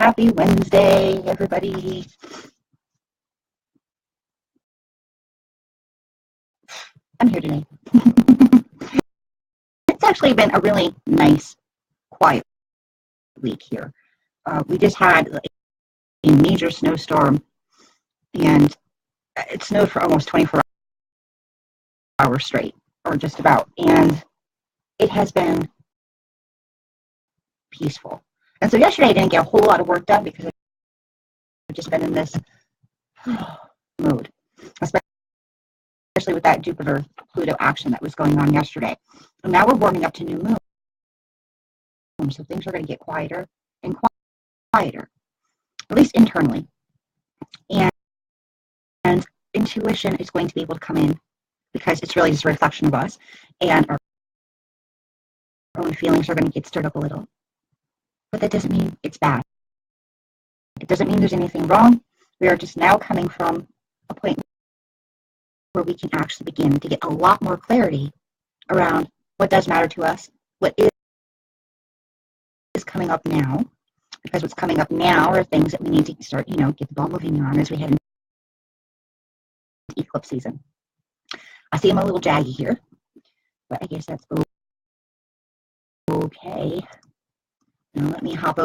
Happy Wednesday, everybody. I'm here today. It's actually been a really nice, quiet week here. We just had a major snowstorm, and it snowed for almost 24 hours straight, or just about, and it has been peaceful. And so yesterday I didn't get a whole lot of work done because I've just been in this mode, especially with that Jupiter-Pluto action that was going on yesterday. And now we're warming up to new moon, so things are going to get quieter and quieter, at least internally. And intuition is going to be able to come in because it's really just a reflection of us, and our own feelings are going to get stirred up a little. But that doesn't mean it's bad. It doesn't mean there's anything wrong. We are just now coming from a point where we can actually begin to get a lot more clarity around what does matter to us, what is coming up now, because what's coming up now are things that we need to start, get the ball moving on as we head into eclipse season. I see I'm a little jaggy here, but I guess that's okay. Now let me hop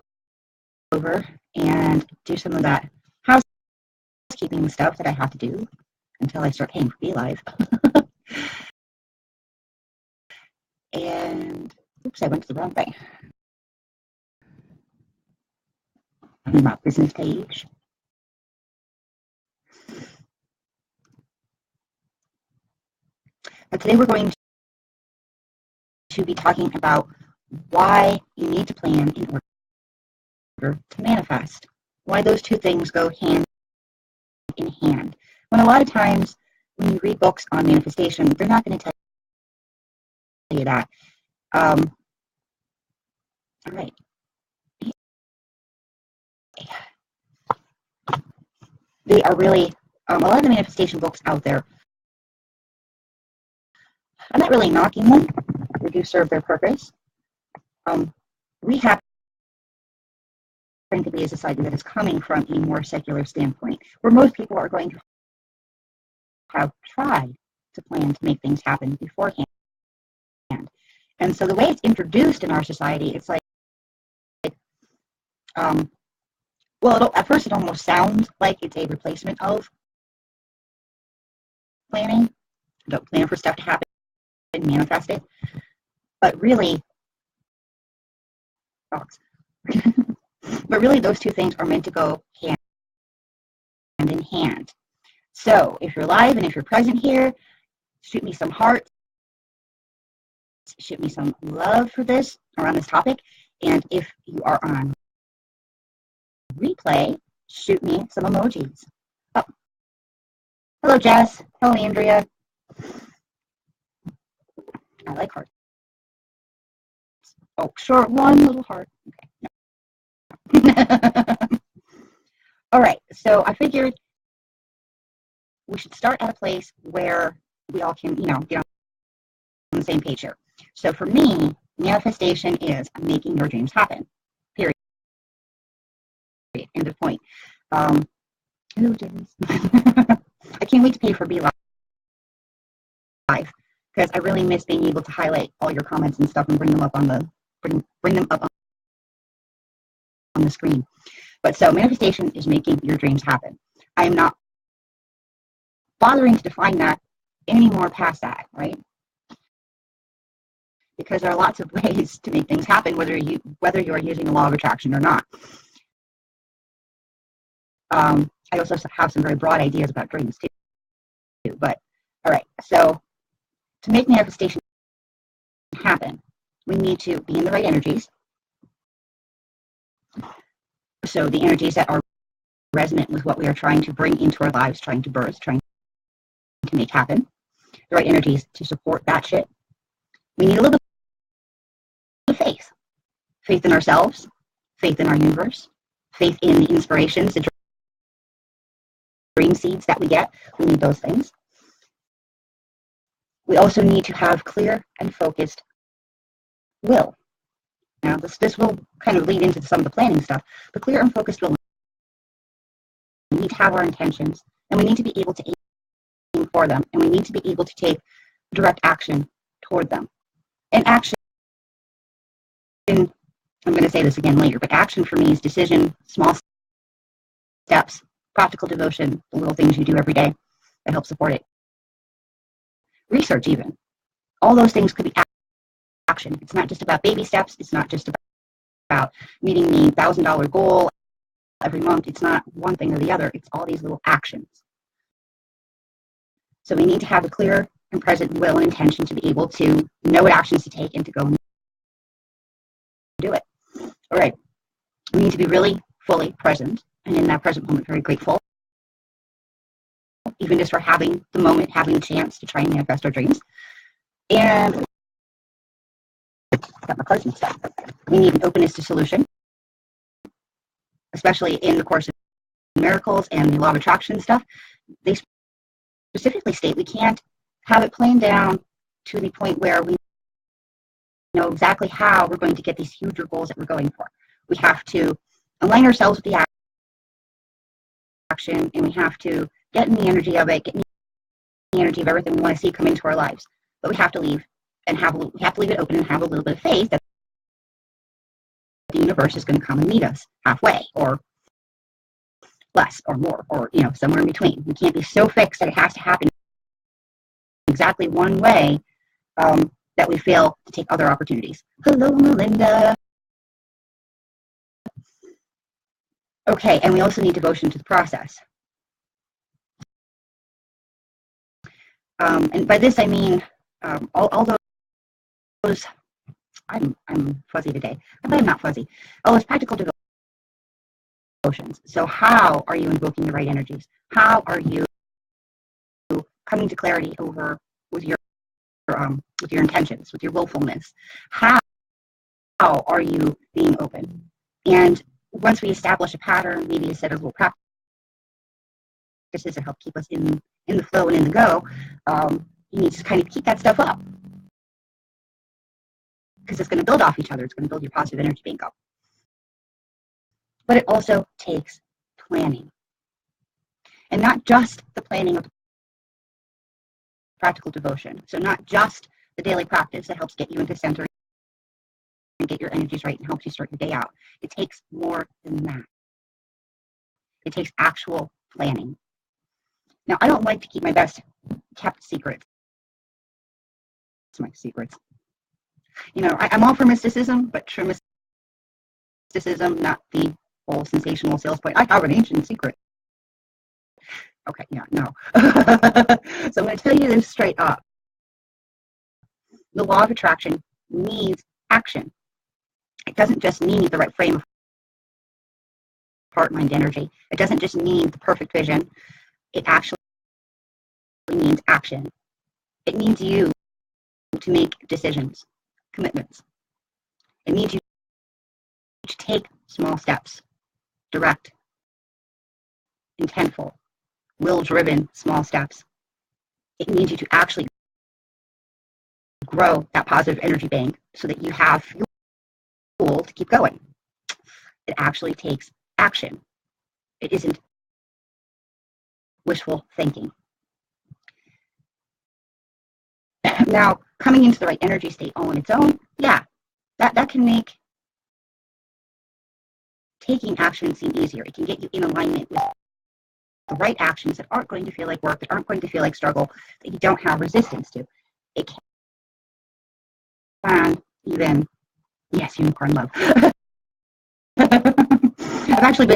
over and do some of that housekeeping stuff that I have to do until I start paying for BeLive. And oops, I went to the wrong thing. My business page. But today we're going to be talking about why you need to plan in order to manifest. Why those two things go hand in hand. When a lot of times when you read books on manifestation, they're not going to tell you that. All right. They are really, a lot of the manifestation books out there, I'm not really knocking them. They do serve their purpose. We happen to be a society that is coming from a more secular standpoint, where most people are going to have tried to plan to make things happen beforehand. And so the way it's introduced in our society, it's like, at first it almost sounds like it's a replacement of planning. Don't plan for stuff to happen and manifest it. But really, those two things are meant to go hand in hand. So if you're live and if you're present here, shoot me some hearts, shoot me some love for this, around this topic. And if you are on replay, shoot me some emojis. Oh, hello Jess, hello Andrea. I like hearts. Oh, short one little heart. Okay. All right, so I figured we should start at a place where we all can, get on the same page here. So for me, manifestation is making your dreams happen. Period. End of point. Hello, James. I can't wait to pay for BeLive because I really miss being able to highlight all your comments and stuff and bring them up on the bring them up on the screen. But so manifestation is making your dreams happen. I am not bothering to define that any more past that, right? Because there are lots of ways to make things happen, whether you are using the law of attraction or not. I also have some very broad ideas about dreams too. But all right, so to make manifestation happen, we need to be in the right energies. So the energies that are resonant with what we are trying to bring into our lives, trying to birth, trying to make happen. The right energies to support that shit. We need a little bit of faith. Faith in ourselves, faith in our universe, faith in the inspirations, the dream seeds that we get. We need those things. We also need to have clear and focused will. Now, this will kind of lead into some of the planning stuff. The clear and focused will need to have our intentions, and we need to be able to aim for them, and we need to be able to take direct action toward them. And action, I'm going to say this again later, but action for me is decision, small steps, practical devotion, the little things you do every day that help support it. Research even. All those things could be action. It's not just about baby steps. It's not just about meeting the $1,000 goal every month. It's not one thing or the other. It's all these little actions. So we need to have a clear and present will and intention to be able to know what actions to take and to go and do it. All right. We need to be really fully present, and in that present moment, very grateful, even just for having the moment, having the chance to try and manifest our dreams. And got my cards and stuff. We need an openness to solution, especially in the Course of Miracles and the Law of Attraction stuff. They specifically state we can't have it planned down to the point where we know exactly how we're going to get these huger goals that we're going for. We have to align ourselves with the action, and we have to get in the energy of it, get in the energy of everything we want to see come into our lives. But we have to leave and we have to leave it open and have a little bit of faith that the universe is going to come and meet us halfway, or less, or more, or somewhere in between. We can't be so fixed that it has to happen exactly one way that we fail to take other opportunities. Hello, Melinda. Okay, and we also need devotion to the process. And by this I mean all those, I'm fuzzy today, but I'm not fuzzy. All those practical devotions. So how are you invoking the right energies? How are you coming to clarity with your intentions, with your willfulness? How are you being open? And once we establish a pattern, maybe a set of little practices that help keep us in the flow and in the go, you need to kind of keep that stuff up, because it's going to build off each other. It's going to build your positive energy bank up. But it also takes planning. And not just the planning of practical devotion. So not just the daily practice that helps get you into center and get your energies right and helps you start your day out. It takes more than that. It takes actual planning. Now, I don't like to keep my best kept secrets. It's my secrets. I'm all for mysticism, but true mysticism, not the whole sensational sales point. I have an ancient secret. Okay, yeah, no. So I'm going to tell you this straight up. The law of attraction needs action. It doesn't just need the right frame of heart, mind, energy. It doesn't just need the perfect vision. It actually needs action. It needs you to make decisions, commitments. It needs you to take small steps, direct, intentful, will-driven small steps. It needs you to actually grow that positive energy bank so that you have fuel to keep going. It actually takes action. It isn't wishful thinking. Now, coming into the right energy state all on its own, yeah, that can make taking action seem easier. It can get you in alignment with the right actions that aren't going to feel like work, that aren't going to feel like struggle, that you don't have resistance to. It can even, yes, unicorn love.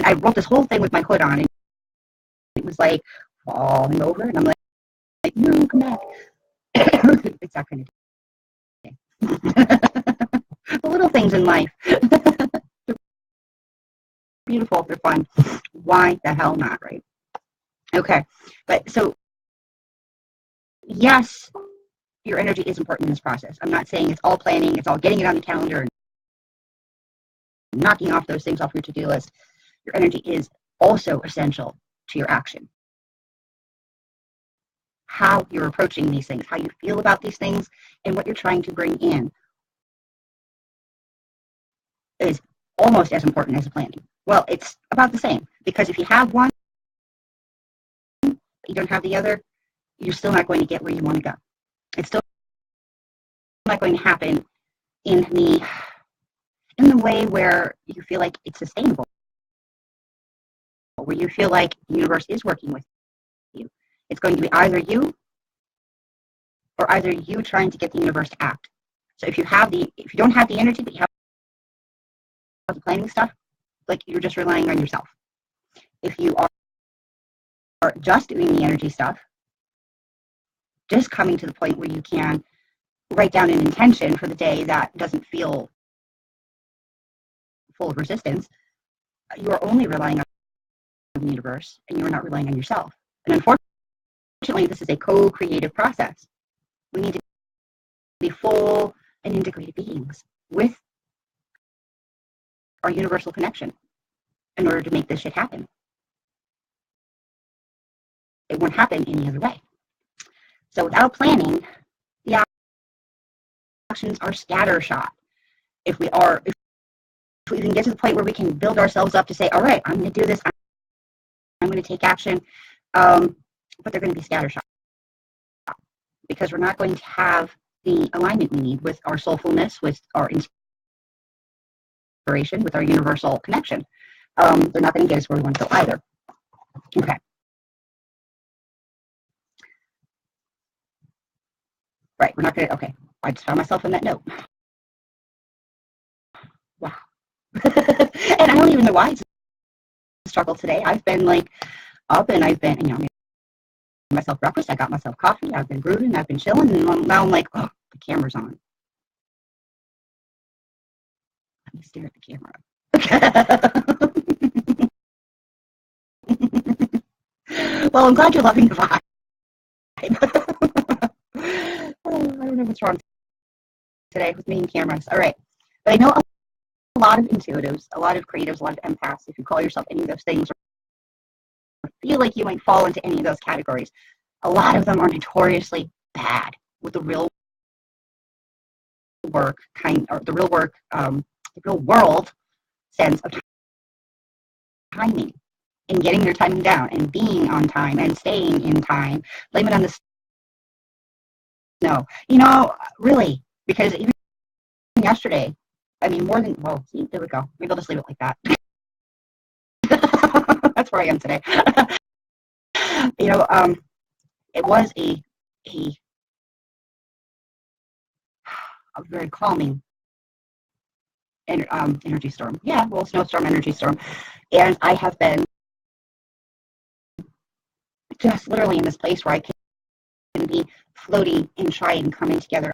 I wrote this whole thing with my hood on, and it was like falling over, and I'm like, no, come back. It's that kind of thing. The little things in life. They're beautiful, they're fun. Why the hell not, right? Okay, but so, yes, your energy is important in this process. I'm not saying it's all planning, it's all getting it on the calendar and knocking off those things off your to-do list. Your energy is also essential to your action. How you're approaching these things, how you feel about these things, and what you're trying to bring in. is almost as important as planning. Well, it's about the same, because if you have one, but you don't have the other, you're still not going to get where you want to go. It's still not going to happen in the way where you feel like it's sustainable, where you feel like the universe is working with you. It's going to be either you trying to get the universe to act. So if you don't have the energy, but you have the planning stuff, like, you're just relying on yourself. If you are just doing the energy stuff, just coming to the point where you can write down an intention for the day that doesn't feel full of resistance, you are only relying on the universe, and you are not relying on yourself. And unfortunately, this is a co-creative process. We need to be full and integrated beings with our universal connection in order to make this shit happen. It won't happen any other way. So without planning, the actions are scattershot. If we can get to the point where we can build ourselves up to say, all right, I'm going to do this, I'm going to take action, but they're going to be scattershot, because we're not going to have the alignment we need with our soulfulness, with our inspiration, with our universal connection. They're not going to get us where we want to go either. Okay. Right, we're not going to, okay. I just found myself in that note. Wow. And I don't even know why it's a struggle today. I've been like up, and I've been, made myself breakfast, I got myself coffee, I've been brooding, I've been chilling, and now I'm like, oh, the camera's on. Let me stare at the camera. Well, I'm glad you're loving the vibe. Oh, I don't know what's wrong today with me and cameras. All right. But I know a lot of intuitives, a lot of creatives, a lot of empaths, if you call yourself any of those things, or feel like you might fall into any of those categories, a lot of them are notoriously bad with the real work the real world sense of timing, and getting your timing down, and being on time, and staying in time. Blame it on the snow. Really, because even yesterday, I mean, see, there we go. Maybe I'll just leave it like that. That's where I am today. It was a very calming energy storm. Yeah, well, snowstorm, energy storm. And I have been just literally in this place where I can be floating and trying and coming together.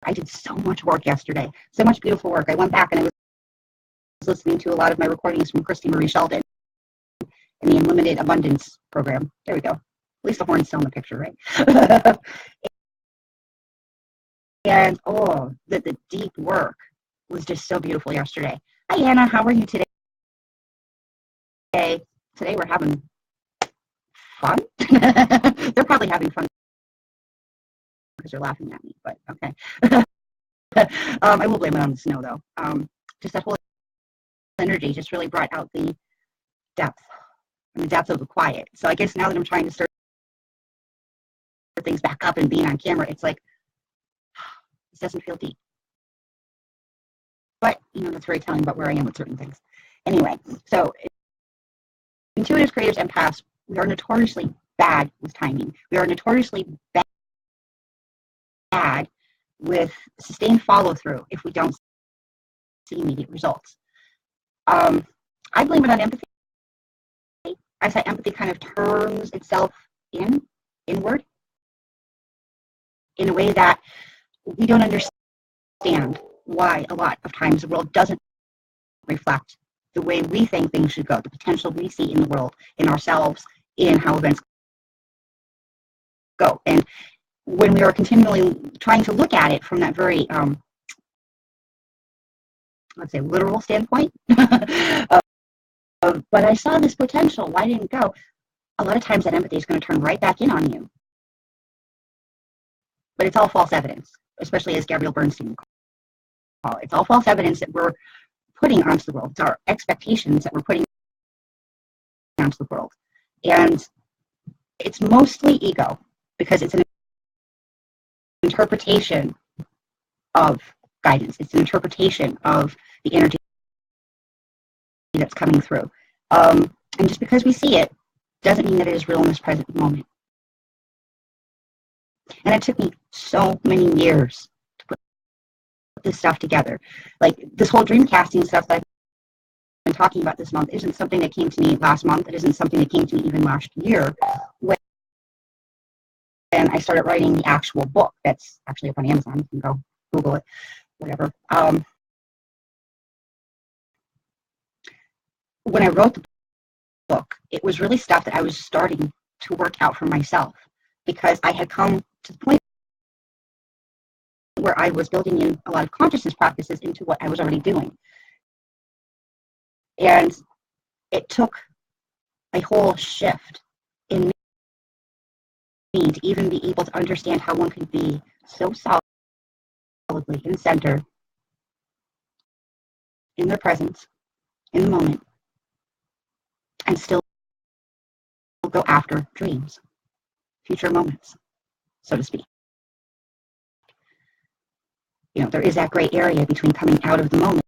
I did so much work yesterday, so much beautiful work. I went back and I was listening to a lot of my recordings from Christy Marie Sheldon in the Unlimited Abundance program. There we go. At least the horn's still in the picture, right? And the deep work was just so beautiful yesterday. Hi, Anna. How are you today? Today we're having fun. They're probably having fun because they're laughing at me, but okay. I will blame it on the snow, though. Just that whole energy just really brought out the depth of the quiet. So I guess now that I'm trying to start things back up and being on camera, it's like, this doesn't feel deep. But, that's very telling about where I am with certain things. Anyway, so intuitives, creatives, empaths, we are notoriously bad with timing. We are notoriously bad with sustained follow-through if we don't see immediate results. I blame it on empathy. I say empathy kind of turns itself inward in a way that we don't understand why a lot of times the world doesn't reflect the way we think things should go, the potential we see in the world, in ourselves, in how events go. And when we are continually trying to look at it from that very, let's say, literal standpoint, but I saw this potential, why didn't it go? A lot of times that empathy is going to turn right back in on you. But it's all false evidence, especially as Gabrielle Bernstein would call it. It's all false evidence that we're putting onto the world. It's our expectations that we're putting onto the world. And it's mostly ego, because it's an interpretation of guidance. It's an interpretation of the energy that's coming through. And just because we see it doesn't mean that it is real in this present moment. And it took me so many years to put this stuff together. Like this whole dream casting stuff that I've been talking about this month isn't something that came to me last month. It isn't something that came to me even last year when I started writing the actual book that's actually up on Amazon. You can go Google it, whatever. When I wrote the book, it was really stuff that I was starting to work out for myself, because I had come to the point where I was building in a lot of consciousness practices into what I was already doing. And it took a whole shift in me to even be able to understand how one could be so solidly in center, in their presence, in the moment, and still go after dreams, future moments, so to speak. You know, there is that gray area between coming out of the moment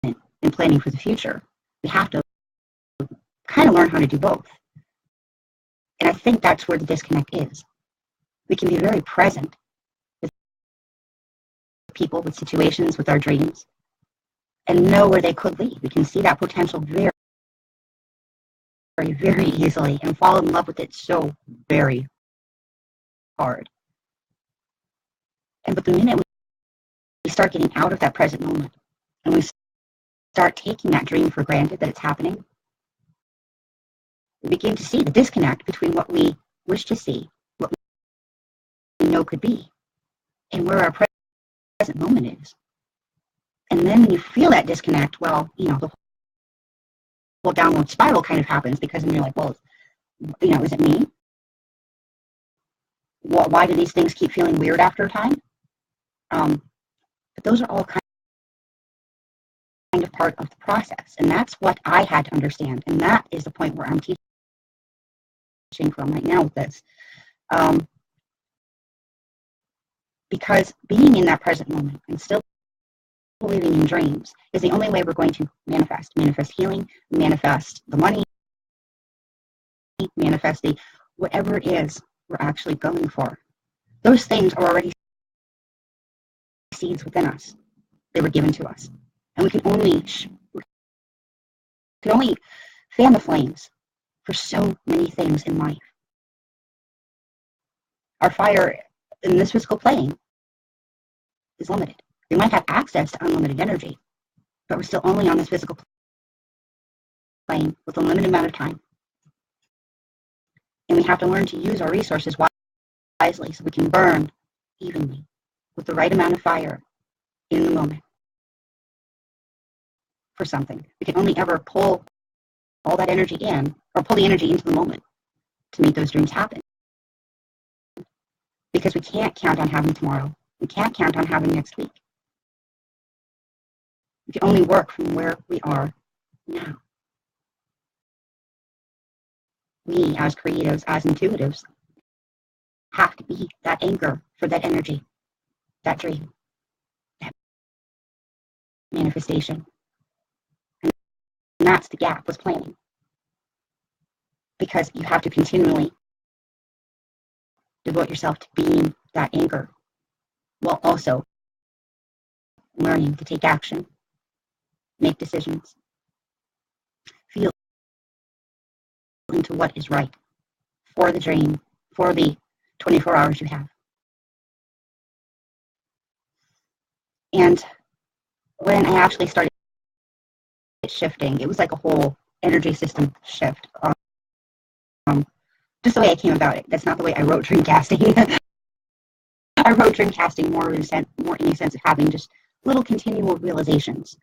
and planning for the future. We have to kind of learn how to do both. And I think that's where the disconnect is. We can be very present with people, with situations, with our dreams, and know where they could lead. We can see that potential very, very, very easily and fall in love with it so very hard. But the minute we start getting out of that present moment and we start taking that dream for granted that it's happening, we begin to see the disconnect between what we wish to see, what we know could be, and where our present moment is. And then when you feel that disconnect, well, you know, the whole downward spiral kind of happens, because then you're like, well, you know, is it me? Why do these things keep feeling weird after a time? But those are all kind of part of the process. And that's what I had to understand. And that is the point where I'm teaching from right now with this. Because being in that present moment and still believing in dreams is the only way we're going to manifest healing, manifest the money, manifest the whatever it is we're actually going for. Those things are already seeds within us. They were given to us. And we can only fan the flames for so many things in life. Our fire in this physical plane is limited. We might have access to unlimited energy, but we're still only on this physical plane with a limited amount of time. And we have to learn to use our resources wisely so we can burn evenly with the right amount of fire in the moment for something. We can only ever pull all that energy in, or pull the energy into the moment to make those dreams happen. Because we can't count on having tomorrow. We can't count on having next week. We can only work from where we are now. We, as creatives, as intuitives, have to be that anchor for that energy, that dream, that manifestation. And that's the gap with planning. Because you have to continually devote yourself to being that anchor while also learning to take action, make decisions, feel into what is right for the dream, for the 24 hours you have. And when I actually started shifting, it was like a whole energy system shift. Just the way I came about it. That's not the way I wrote dream casting. I wrote dream casting more in a sense of having just little continual realizations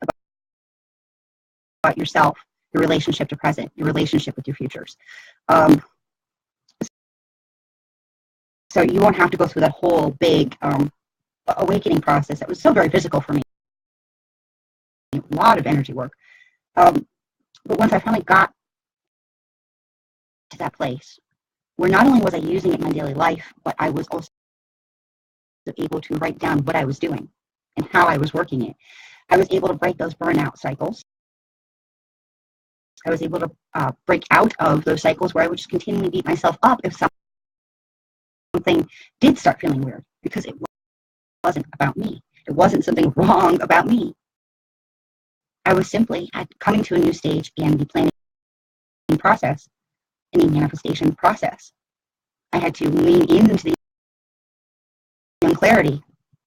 about yourself, your relationship to present, your relationship with your futures. So you won't have to go through that whole big awakening process that was so very physical for me. lot of energy work. But once I finally got to that place where not only was I using it in my daily life, but I was also able to write down what I was doing and how I was working it. I was able to break those burnout cycles. I was able to break out of those cycles where I would just continually beat myself up if something did start feeling weird, because it wasn't about me. It wasn't something wrong about me. I was simply coming to a new stage in the planning process, in the manifestation process. I had to lean into the clarity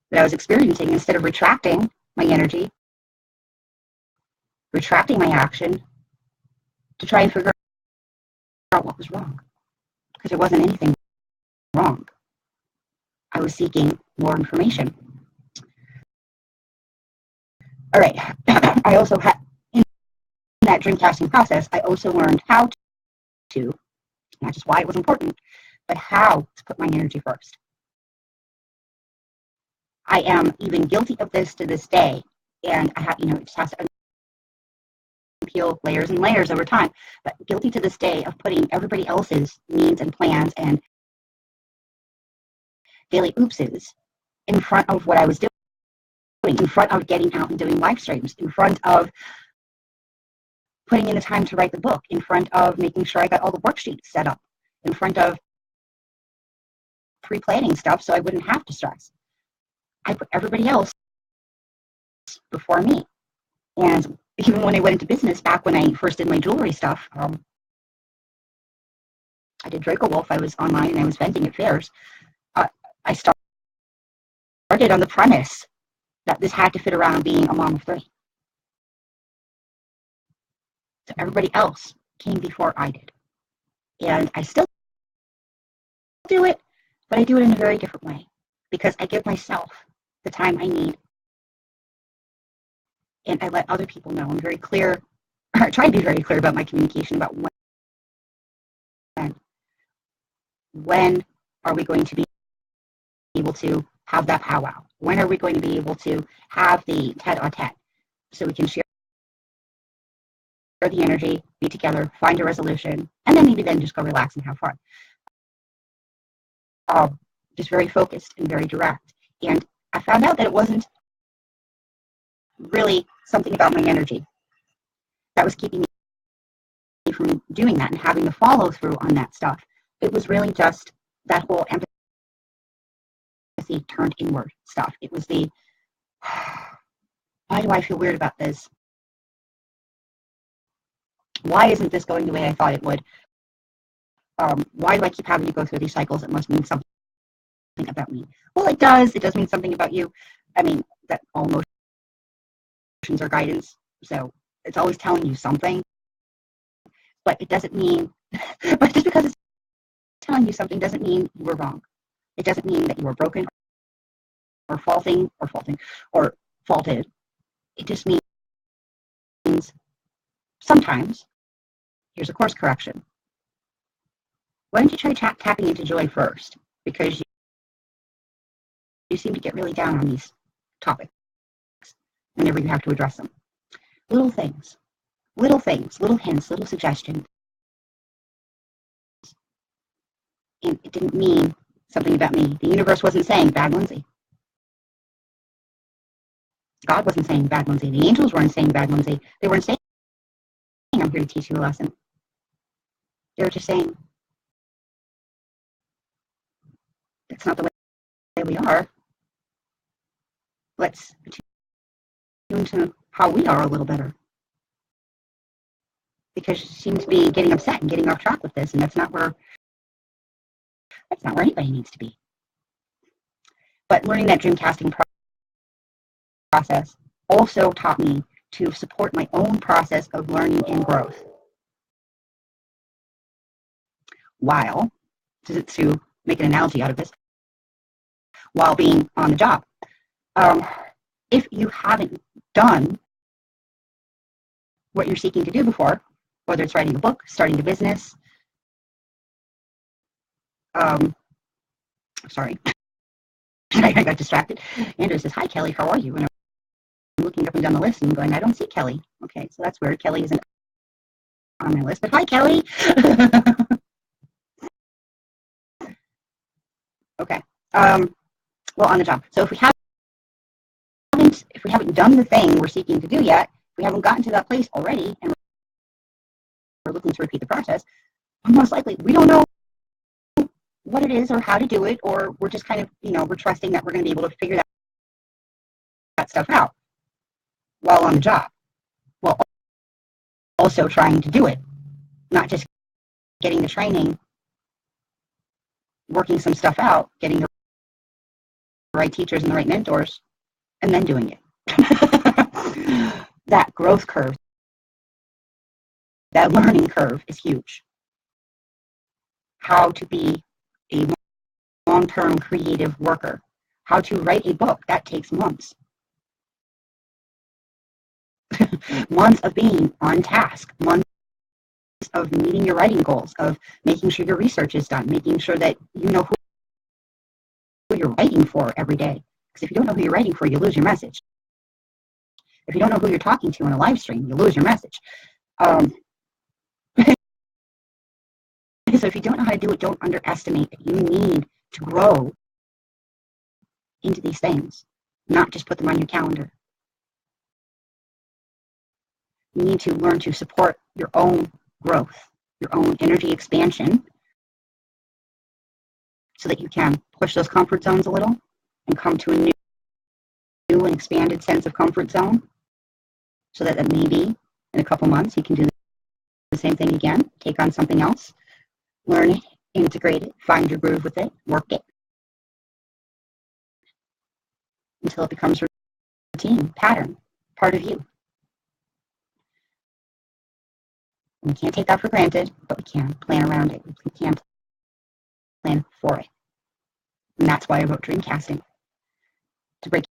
that I was experiencing instead of retracting my energy, retracting my action to try and figure out what was wrong. Because there wasn't anything wrong. I was seeking more information. All right. I also had, in that dream casting process, I also learned how to, not just why it was important, but how to put my energy first. I am even guilty of this to this day, and I have, it just has to peel layers and layers over time, but guilty to this day of putting everybody else's needs and plans and daily oopses in front of what I was doing, in front of getting out and doing live streams, in front of putting in the time to write the book, in front of making sure I got all the worksheets set up, in front of pre-planning stuff so I wouldn't have to stress. I put everybody else before me. And even when I went into business, back when I first did my jewelry stuff, I did Draco Wolf. I was online and I was venting at fairs. I started on the premise that this had to fit around being a mom of 3. So everybody else came before I did. And I still do it, but I do it in a very different way, because I give myself the time I need, and I let other people know. I'm very clear, or try to be very clear about my communication about when are we going to be able to have that powwow? When are we going to be able to have the tete-a-tete so we can share the energy, be together, find a resolution, and then maybe then just go relax and have fun. Just very focused and very direct. And I found out that it wasn't really something about my energy that was keeping me from doing that and having the follow through on that stuff. It was really just that whole empathy turned inward stuff. It was the, why do I feel weird about this? Why isn't this going the way I thought it would? Why do I keep having to go through these cycles? It must mean something about me. Well, it does. It does mean something about you. I mean, that all emotions are guidance. So it's always telling you something. But it doesn't mean, but just because it's telling you something doesn't mean you were wrong. It doesn't mean that you were broken or faulted. It just means sometimes, here's a course correction. Why don't you try tapping into joy first? Because you seem to get really down on these topics whenever you have to address them. Little things, little hints, little suggestions. And it didn't mean something about me. The universe wasn't saying bad Lindsay. God wasn't saying bad Lindsay. The angels weren't saying bad Lindsay. They weren't saying I'm here to teach you a lesson. They were just saying that's not the way we are. Let's tune to how we are a little better. Because you seem to be getting upset and getting off track with this, and that's not where anybody needs to be. But learning that dream casting process also taught me to support my own process of learning and growth, while, to make an analogy out of this, while being on the job. If you haven't done what you're seeking to do before, whether it's writing a book, starting a business, sorry, I got distracted. Andrew says, "Hi, Kelly, how are you?" And I'm looking up and down the list and going, I don't see Kelly. Okay, so that's weird. Kelly isn't on my list, but hi, Kelly. Okay. Well, on the job. So if we haven't done the thing we're seeking to do yet, if we haven't gotten to that place already, and we're looking to repeat the process, most likely we don't know what it is or how to do it, or we're just kind of, we're trusting that we're going to be able to figure that stuff out while on the job, while also trying to do it, not just getting the training, working some stuff out, getting the right teachers and the right mentors, and then doing it. That growth curve, that learning curve is huge. How to be a long-term creative worker, how to write a book, that takes months. Months of being on task, months of meeting your writing goals, of making sure your research is done, making sure that you know who you're writing for every day. Because if you don't know who you're writing for, you lose your message. If you don't know who you're talking to on a live stream, you lose your message. So if you don't know how to do it, don't underestimate that you need to grow into these things, not just put them on your calendar. You need to learn to support your own growth, your own energy expansion, so that you can push those comfort zones a little and come to a new and expanded sense of comfort zone, so that maybe in a couple months you can do the same thing again, take on something else, learn it, integrate it, find your groove with it, work it, until it becomes routine, pattern, part of you. We can't take that for granted, but we can plan around it. We can plan for it. And that's why I wrote Dreamcasting. To break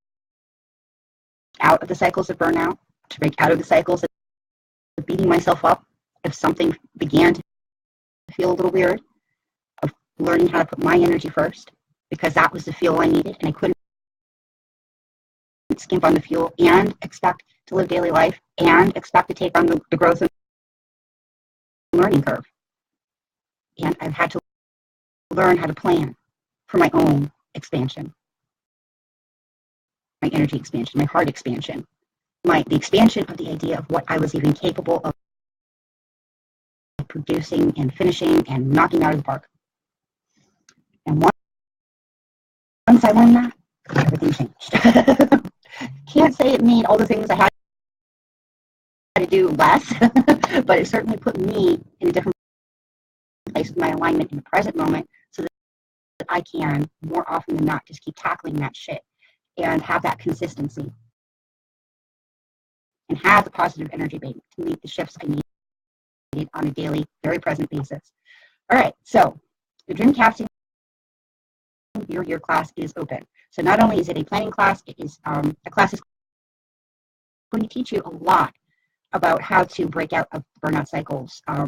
out of the cycles of burnout, to break out of the cycles of beating myself up if something began to feel a little weird, of learning how to put my energy first, because that was the fuel I needed, and I couldn't skimp on the fuel and expect to live daily life and expect to take on the growth and learning curve. And I've had to learn how to plan for my own expansion, my energy expansion, my heart expansion, the expansion of the idea of what I was even capable of producing and finishing and knocking out of the park. And once I learned that, everything changed. Can't say it made all the things I had to do less, but it certainly put me in a different place with my alignment in the present moment, so that I can, more often than not, just keep tackling that shit and have that consistency and have the positive energy base to meet the shifts I need on a daily, very present basis. All right, so the Dreamcasting Your class is open. So not only is it a planning class, it is a class is going to teach you a lot about how to break out of burnout cycles, how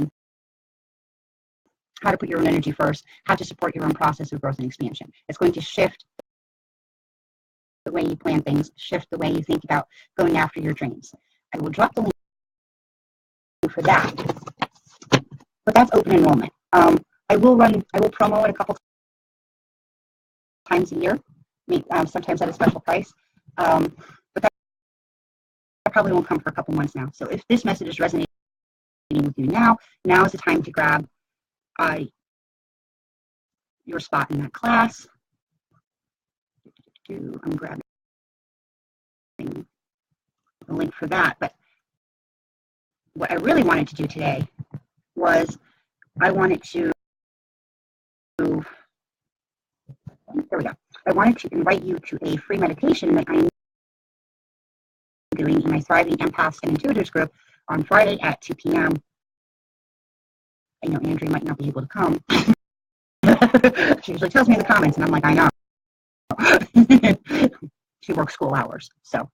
to put your own energy first, how to support your own process of growth and expansion. It's going to shift the way you plan things, shift the way you think about going after your dreams. I will drop the link for that, but that's open enrollment. I will promo it a couple times a year, sometimes at a special price, but that probably won't come for a couple months now. So if this message is resonating with you now is the time to grab your spot in that class. I'm grabbing the link for that, but what I really wanted to do today was I wanted to invite you to a free meditation that I'm doing in my Thriving Empaths and Intuitors group on Friday at 2 p.m. I know Andrea might not be able to come. She usually tells me in the comments, and I'm like, I know. She works school hours, so.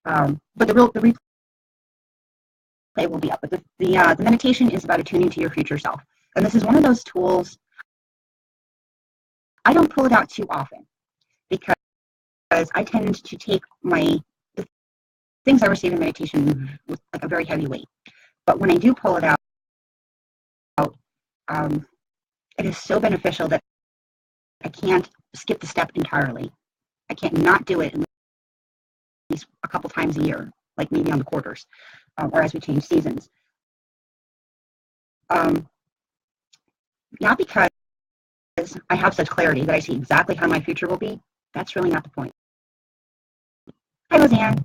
But the replay will be up. But the meditation is about attuning to your future self, and this is one of those tools. I don't pull it out too often because I tend to take the things I receive in meditation with like a very heavy weight. But when I do pull it out, it is so beneficial that I can't skip the step entirely. I can't not do it at least a couple times a year, like maybe on the quarters, or as we change seasons. Not because I have such clarity that I see exactly how my future will be. That's really not the point. Hi, Roseanne.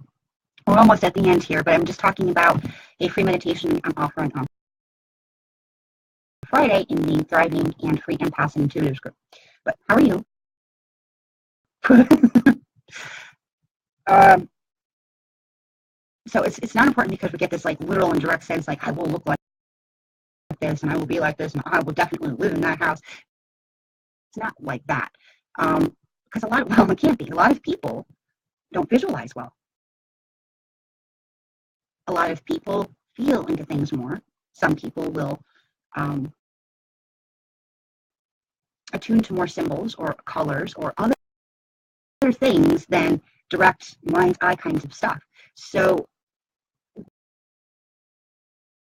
We're almost at the end here, but I'm just talking about a free meditation I'm offering on Friday in the Thriving and Free Empaths and Intuitives group. But how are you? So it's not important because we get this like literal and direct sense, like I will look like this and I will be like this and I will definitely live in that house. It's not like that. Because it can't be. A lot of people don't visualize well. A lot of people feel into things more. Some people will attune to more symbols or colors or other things than direct mind's eye kinds of stuff. So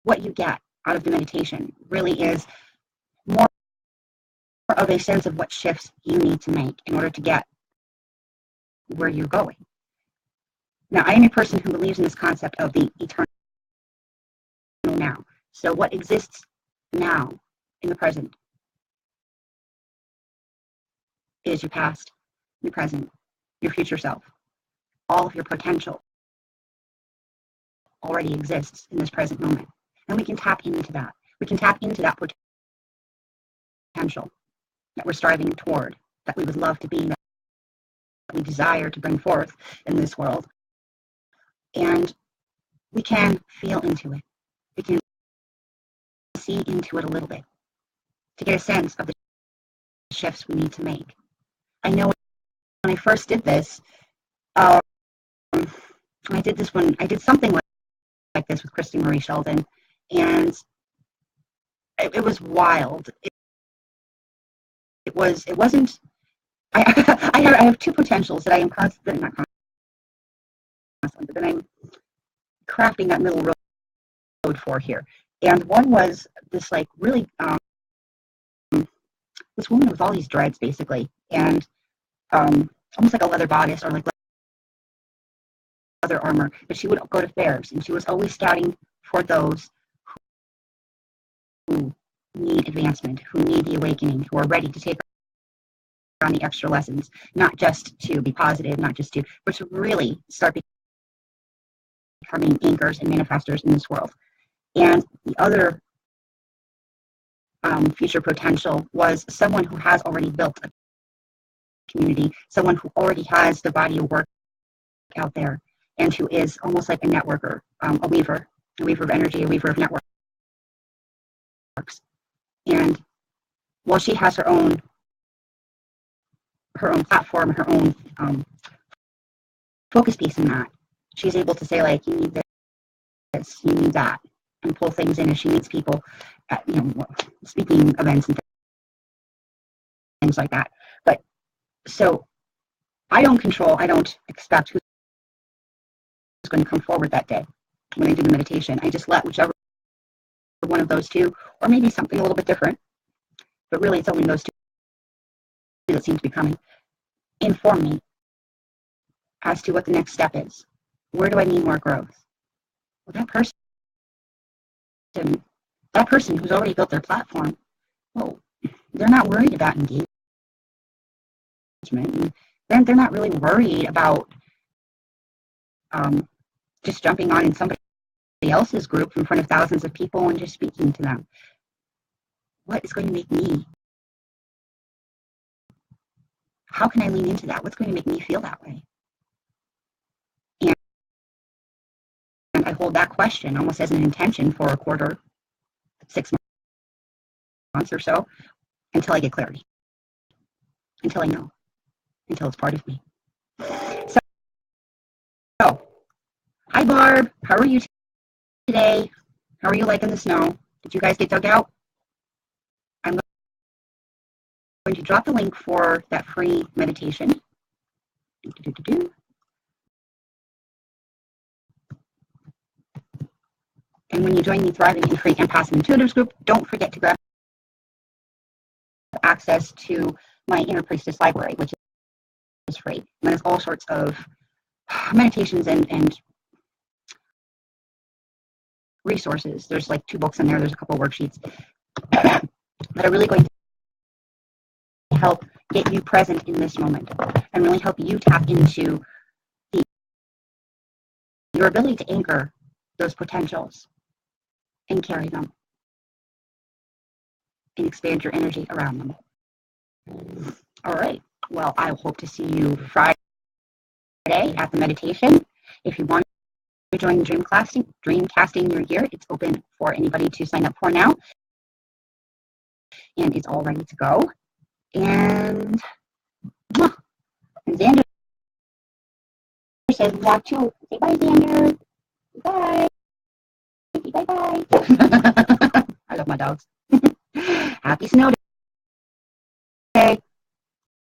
what you get out of the meditation really is more of a sense of what shifts you need to make in order to get where you're going. Now, I am a person who believes in this concept of the eternal now. So what exists now in the present is your past, your present, your future self. All of your potential already exists in this present moment. And we can tap into that. We can tap into that potential that we're striving toward, that we would love to be, that we desire to bring forth in this world. And we can feel into it. We can see into it a little bit to get a sense of the shifts we need to make. I know when I first did this, I did something like this with Christy Marie Sheldon, and it was wild. It wasn't. I have two potentials that I am constantly, not constantly, but I'm crafting that middle road for here. And one was this like really this woman with all these dreads basically, and almost like a leather bodice or like leather armor. But she would go to fairs, and she was always scouting for those who need advancement, who need the awakening, who are ready to take on the extra lessons, not just to be positive, but to really start becoming anchors and manifestors in this world. And the other future potential was someone who has already built a community, someone who already has the body of work out there, and who is almost like a networker, a weaver of energy, a weaver of networks. And while she has her own platform, her own focus piece in that, she's able to say like, you need this, you need that, and pull things in as she meets people at speaking events and things like that. But so I don't expect who's going to come forward that day when I do the meditation. I just let whichever one of those two, or maybe something a little bit different, but really it's only those two that seem to be coming, inform me as to what the next step is. Where do I need more growth? Well, that person who's already built their platform, well, they're not worried about engagement. And they're not really worried about just jumping on in somebody else's group in front of thousands of people and just speaking to them. What is going to make me? How can I lean into that? What's going to make me feel that way? And I hold that question almost as an intention for a quarter, 6 months or so, until I get clarity, until I know, until it's part of me. So hi Barb, how are you today? How are you liking the snow? Did you guys get dug out? I'm going to drop the link for that free meditation. And when you join the Thriving and Free Empaths and Intuitives group, don't forget to grab access to my Inner Priestess library, which is free. And there's all sorts of meditations and resources. There's like 2 books in there. There's a couple of worksheets that are really going to help get you present in this moment and really help you tap into your ability to anchor those potentials and carry them and expand your energy around them. All right. Well, I hope to see you Friday at the meditation. If you want to join Dreamcasting Your Year, it's open for anybody to sign up for now. And it's all ready to go. And Xander says we have to. Say bye, Xander. Bye. Bye-bye. I love my dogs. Happy snow day.